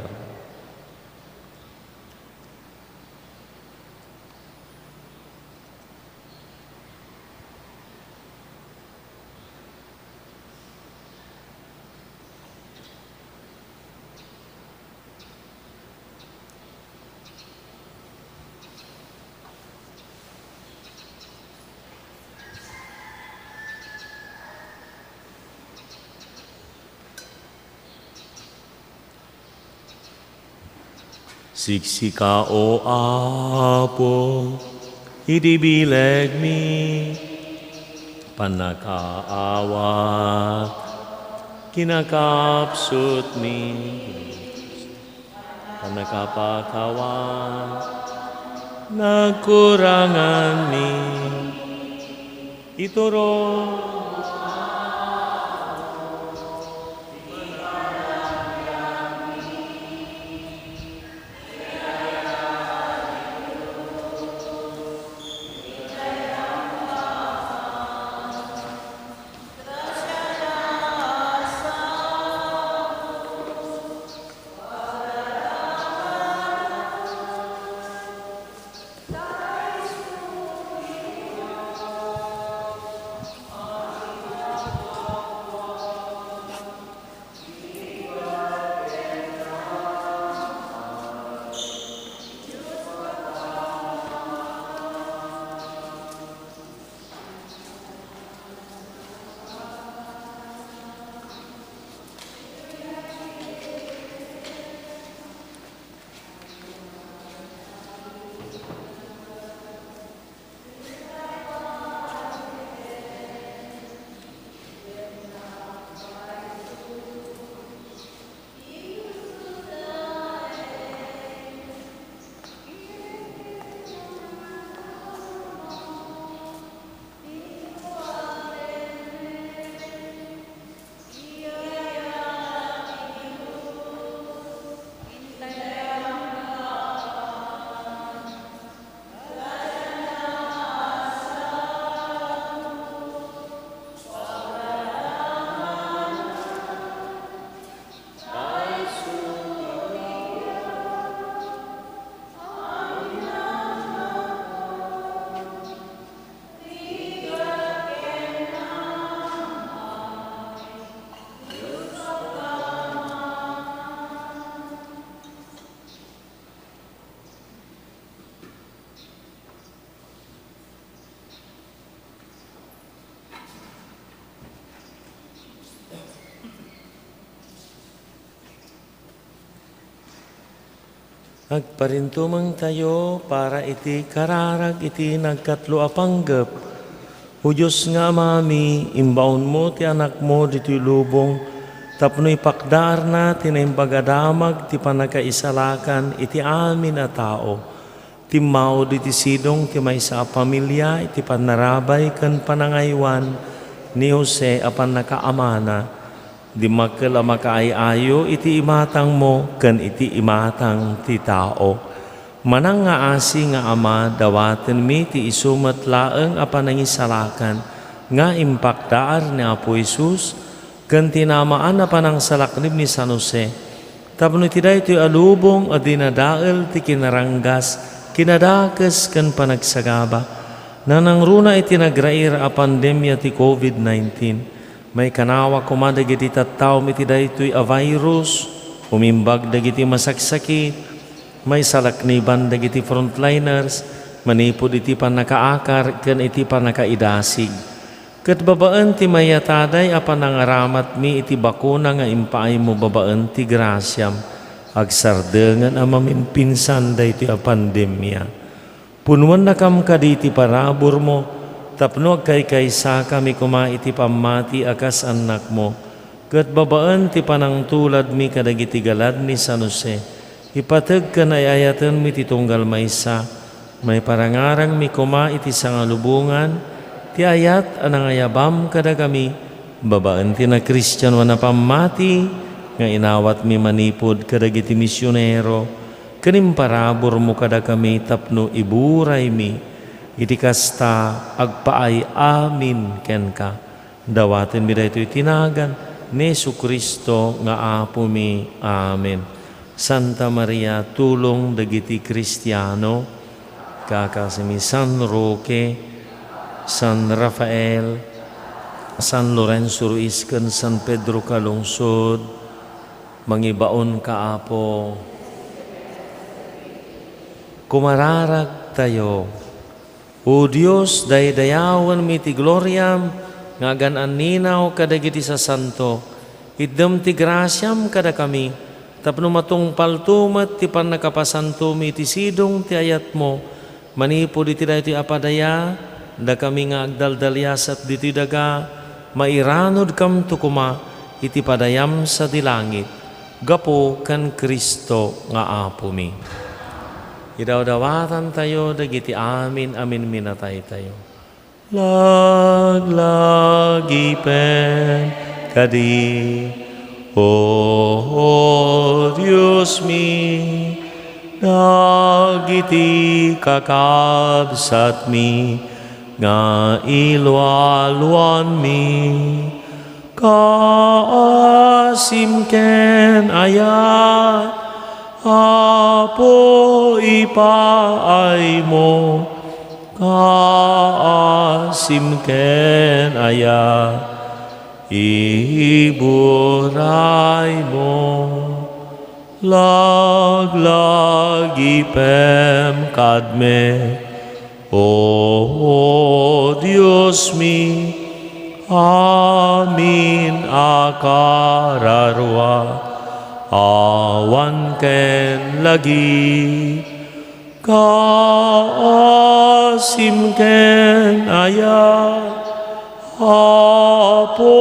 Siksika o Apo, idibileg mi, panakaawat, kinakapsut mi, panakapakawan, nagkurangan mi, ituro. Agparintumang tayo para iti kararag iti nagkatlo a panggep. O Diyos nga mami, imbaon mo ti anak mo dito lubong, tapno ipakdar na tinaimbagadamak ti panakaisalakan iti amin a tao. Timao diti sidong ti maysa a pamilya iti panarabay ken panangaywan ni Jose a panakaamana. Di makkel a makaayayo iti imatang mo ken iti imatang ti tao. Manang nga asi nga ama dawaten mi ti isumet laeng a panangisalakan nga impakdaar ni Apo Jesus ken tinamaan a panangsalaknib ni San Jose. Tapno iti daytoy alubong a dinadael ti kinaranggas, kinadakes ken panagsagaba. Nanangruna iti nagrair a pandemya ti COVID-19. May kanawa kumada giti tattaw iti daytoy a virus, umimbag dagiti masaksakit, may salakniban dagiti frontliners, manipod iti panakaakar ken iti panakaidasig. Ket babaan ti mayataday a panangaramat mi iti bakuna nga impaay mo babaan ti grasyam, agsardengan a maminpinsan daytoy a pandemya. Punuan na kam kaditi parabor mo, tapno agkay-kaysa kami kuma iti pamati akas anak mo. Ket babaan ti panang tulad mi kadagiti galad ni San Jose. Ipateg ka na ayatan mi ti tunggal maysa. May parangarang mi kuma iti sangalubungan, ti ayat anang ayabam kada kami. Babaan ti na Kristiyan wana pamati, nga inawat mi manipod kadagiti misyonero. Kanim parabor mo kada kami tapno iburay mi, iti kasta agpaay amin ken ka. Dawaten mi dayto itinagan ni Jesucristo nga Apo mi. Amen. Santa Maria, tulong dagiti Kristiyano, kakasimi San Roque, San Rafael, San Lorenzo Ruiz ken San Pedro Calungsod, mangibaon ka Apo. Kumararag tayo. O Diyos, daydayawan mi ti gloryam, nga ganan ninaw kadagiti sa santo. Iddem ti grasyam kada kami, tapno matungpal tumat ti panakapasanto mi ti sidong ti ayat mo, manipod iti daytoy apadaya, da kami nga agdaldalyasat diti daga, mairanod kam tukuma, iti padayam sa dilangit, gapo kan Kristo nga Apo mi. Idawdawatan tayo, dagiti amin minatay tayo. Laglagipen kadi, O Diyos mi, dagiti kakabsat mi, nga ilwaluan mi, kaasimken ayat, Apo ipaay mo, kaasimken aya, iburay mo. Laglagipem kadme, O Diyos mi, amin akararwa, awan ken lagi, kaasimken aya, Apo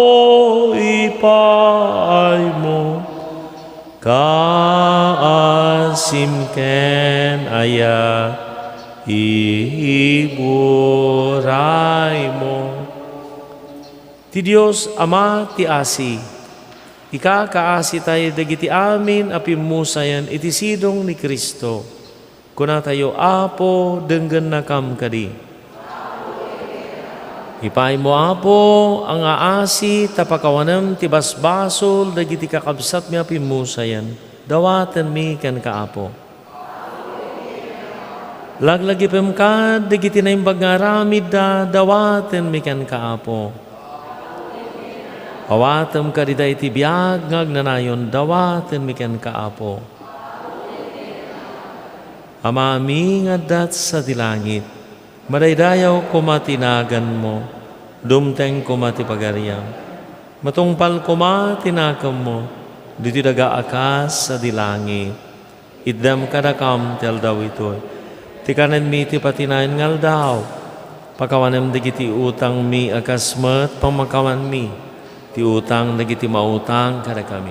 ipaay mo, kaasimken aya, iburay mo. Ti Diyos Ama ti asi, ikakaasi tayo dagiti amin apimusayan iti sidong ni Kristo. Kuna tayo Apo denggen na kam kadi. Ipay mo Apo ang aasi tapakawanam ti basbasol dagiti kakabsat mi apimusayan. Dawaten mi ken ka Apo. Laglagipem ka dagiti naimbag nga ramid da dawaten mi ken ka Apo. Awatem ka dida iti biyag ngagnanayon, dawaten mi ken kaapo. Amami nga dat sa dilangit, madaydayaw kumatinagan mo, dumteng kumatipagariam. Matungpal kumatinakam mo, diti daga akas sa dilangit. Iddam kadakam tel daw ito'y. Tikanen mi ti patinayan ngal daw, pakawanem digiti utang mi akasmat pamakawan mi. Ti utang dagiti mautang kada kami.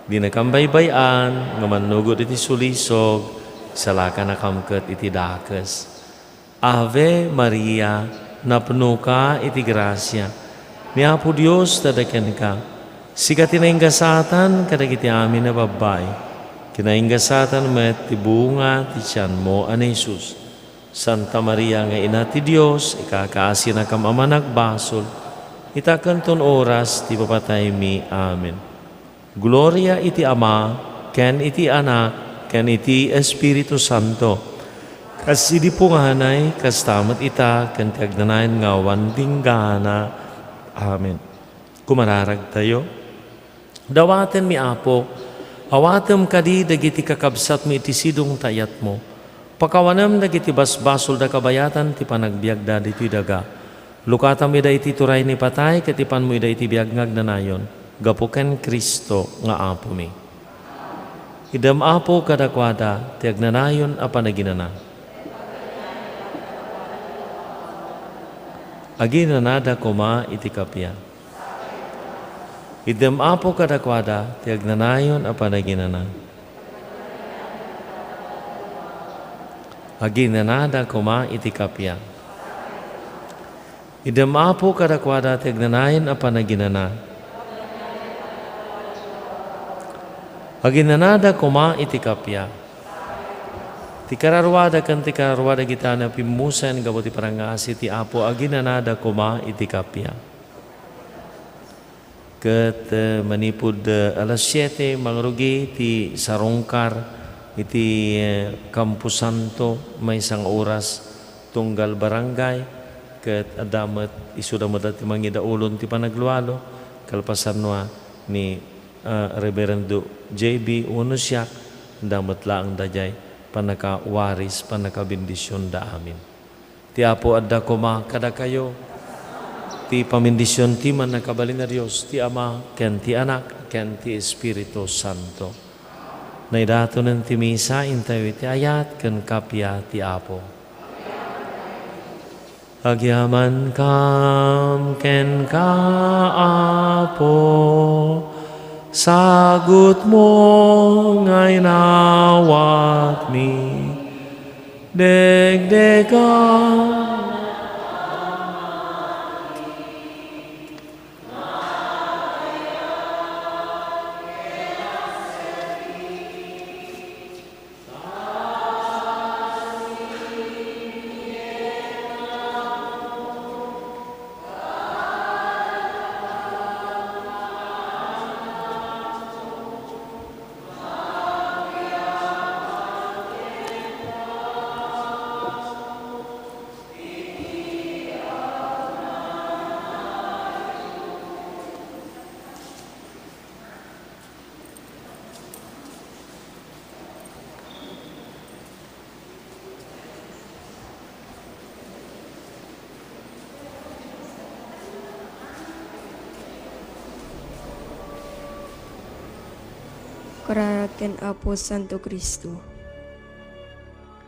Di na kambaybayan, nga manugod iti sulisog, salaka na kamket iti dakes. Ave Maria, napno ka iti grasya. Ni Apo Dios tadaken ka. Sika tinainggasatan kadagiti amin na babay. Kinainggasatan met ti bunga ti tiyan mo ani Jesus. Santa Maria nga ina ti Dios, ikakaasi na kam ama nagbasol. Itakan ton oras ti papatay mi. Amen. Gloria iti Ama, ken iti Anak, ken iti Espiritu Santo, Kas idi po nga hanay, kas tamat ita, kan tiagnanayan nga wanding gana. Amen. Kumararag tayo. Dawaten mi apo, awatem kadi dagiti kakabsat mi iti sidong tayat mo. Pakawanam dagiti basbasol da kabayatan ti panagbiag da diti daga. Lukatam ida iti turay ni patay, katipan mo ida iti biagngag na nayon. Gapuken Kristo nga apo mi. Idam apo kadakwada, tiagnanayon a panaginana. Aginanada koma iti kapya. Idem apo kadakwada, tiagnanayon a panaginana. Aginanada koma iti kapya. Idem apo kadakwada, tiagnanayon a panaginana. Aginanada koma iti kapya. Tikararwada kan tikararwada kita na pimusan gabo ti parangasi ti apo aginanada koma iti kapya. Ket manipud alas 7 mangrugi ti sarongkar iti Campo Santo may isang oras tunggal barangay ket adamet isudamet ti mangidaulon ti panaglualo kalpasan ni Reverendo JB Unosyak damet laang dayay panakawaris, panakabindisyon da amin. Ti apo adda koma kada kayo, ti pamindisyon ti man nakabalin na Diyos, ti Ama, ken ti Anak, ken ti Espiritu Santo. Naidato ng ti misa, intayo ti ayat, ken kapya ti apo. Agyaman kam ken ka apo, sagut mo ngay nawat mi, degdegan. Kararaken Apo Santo Kristo.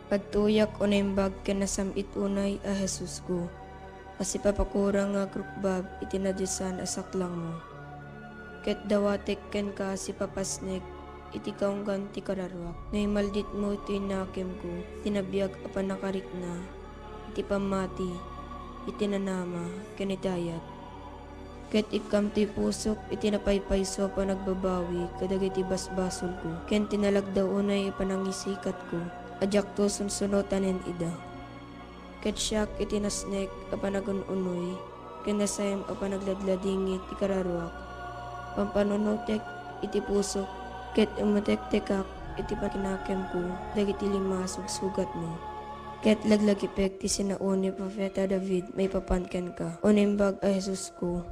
Pagtuyak o naimbag kanasamit unay a Jesus ko. Kasi papakurang nga krukbab itinadyasan asaklang mo. Ket dawatek ken ka si papasnek iti kaunggan ti kararwak. Naimaldit mo iti nakem ko, tinabiyag apan nakarik na, iti pamati, iti nanama, ken itayat. Ket ikam ti pusok iti napaypayso pa nagbabawi kadag iti basbasol ko. Ken tinalagdaw unay ipanangisikat ko. Adyak to sunsunotanen ida. Ket siyak iti nasnek apanagununoy. Ken nasayam apanagladladingit ti kararwak. Pampanunutek iti pusok. Ket umutek-tekak iti pakinakem ko. Dagiti lima sugsugat mo. Ket laglagipek ti sinauni Propeta David may papanken ka. Unimbag a Jesus ko.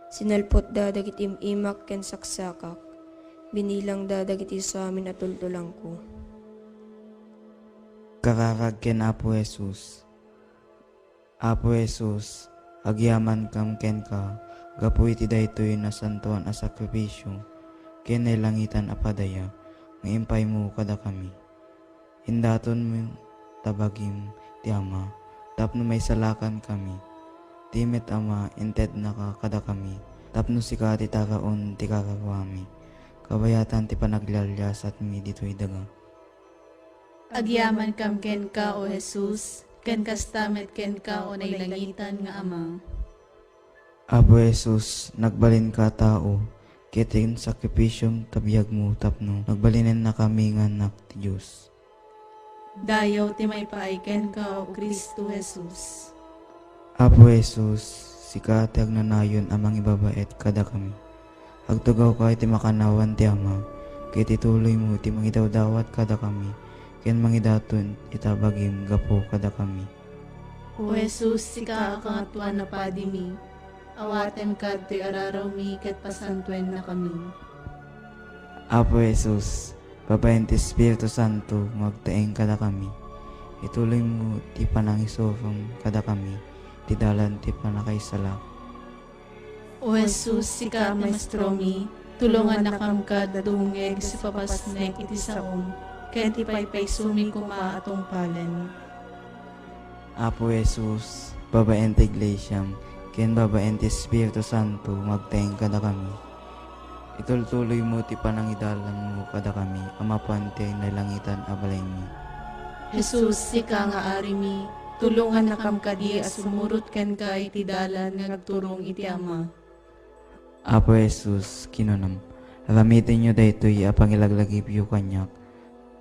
Sinalpot da dagiti imak ken saksakak, binilang da dagiti sa amin at tultulang ko. Kararag ken Apo Jesus. Apo Jesus, agyaman kam ken ka, gapu iti daytoy na santuan a sakripisyo, ken langitan apadaya, nga impay mo kada kami. Hindaton mo tabagim ti Ama, tapno may salakan kami. Timet Ama, inted na ka kada kami, tapno si ka ti taraon ti kakawami, kabayatan ti panaglalyas at mi dito'y daga. Agyaman kam ken ka o Jesus, ken kastamet ken ka o nailangitan nga Ama. Abo Jesus, nagbalin ka tao, kitin sakripisyong tabiyag mo tapno, nagbalinin na kami nga anak ti Diyos. Dayaw ti may paaiken ka o Kristo Jesus. Apo Jesus, sika ti agnanayon amang ibabait kada kami. Agtugaw ka iti makanawan ti Ama, kiti tuloy mo ti mangidawdawat kada kami, ken mangidaton itabagim gapo kada kami. O Jesus, sika kang atuan na padimi, awaten ka ti araraw mi ket pasantuen na kami. Apo Jesus, babaen ti Espiritu Santo, magtaeng kada kami. Ituloy mo ti panangisorum kada kami, ti dalan ti panakaisala. O Jesus, sika maestro mi, tulungan na kam ka dadungeg si papasnek iti saom, ket ti paypay sumi kuma atong palen. Apo Jesus, babaen ti Iglesiam, ken babaen ti Espiritu Santo, magtaeng kada kami. Itultuloy mo ti panangidalan mo kada kami, amapan ti nalangitan abalay mi. Jesus, sika nga ari mi, tulungan na kam kadi as sumurot ken ka iti dalan nga nagturong iti Ama. Apo Jesus, kinunam, ramitin nyo daytoy apang ilaglagip yu kanyak,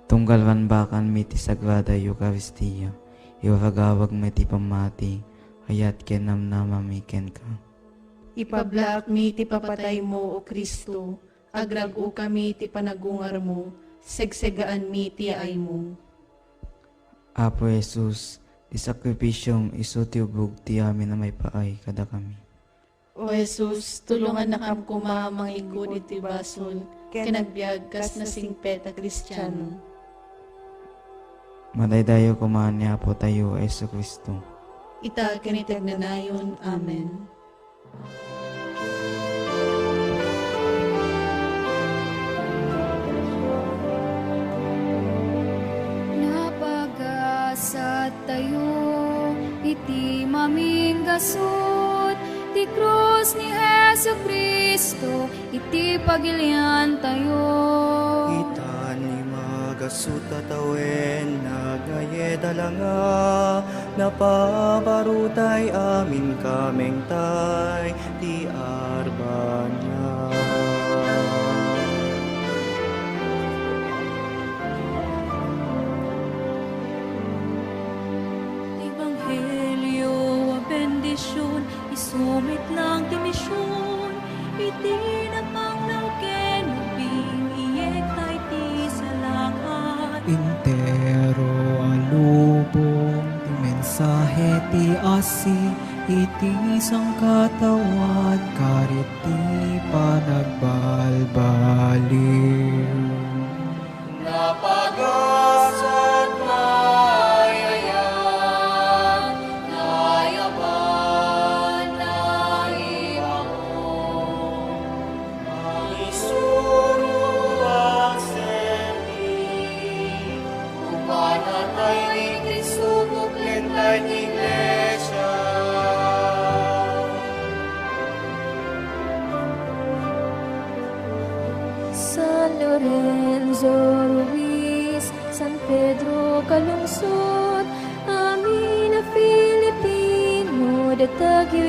tunggalwan bakan mi ti Sagrada Eucharistia, iwaragawag mi ti pamati, hayat ken namnamami ken ka. Ipablaak mi ti papatay mo, O Kristo, agragu kami ti panagungar mo, segsegaan mi ti ay mo. Apo Jesus, ti sakripisyong iso ti ubog ti amin na may paay kada kami. O Jesus, tulungan na kam kuma mangigod iti basol, kinagbiag kas na singpet a Kristiyano. Madaydayo kumaan ni Apo tayo, Yesu Kristo. Ita kinitag na nayon. Amen. Napagasat tayo, iti maming gasot, ti krus ni Jesu Kristo, iti pagilian tayo. Ita ni magasuta tawen, nagayedalanga, napabarutay amin kameng tay, di arbanya. Ebanghelyo a bendisyon, isumit lang ti misyon, iti napanglaw ken ubing tay ti salakat. Intero alubong ti mensahe ti asi, iti sangkatawad karit ti panagbalbaliw. Napagasat mayayan, nayaban na ibaon, ang isuro ang serbi, umanatay ni Kristo, buklentay ni Iglesia. San Lorenzo Ruiz, San Pedro Calungsod, amin na Filipino, datag yu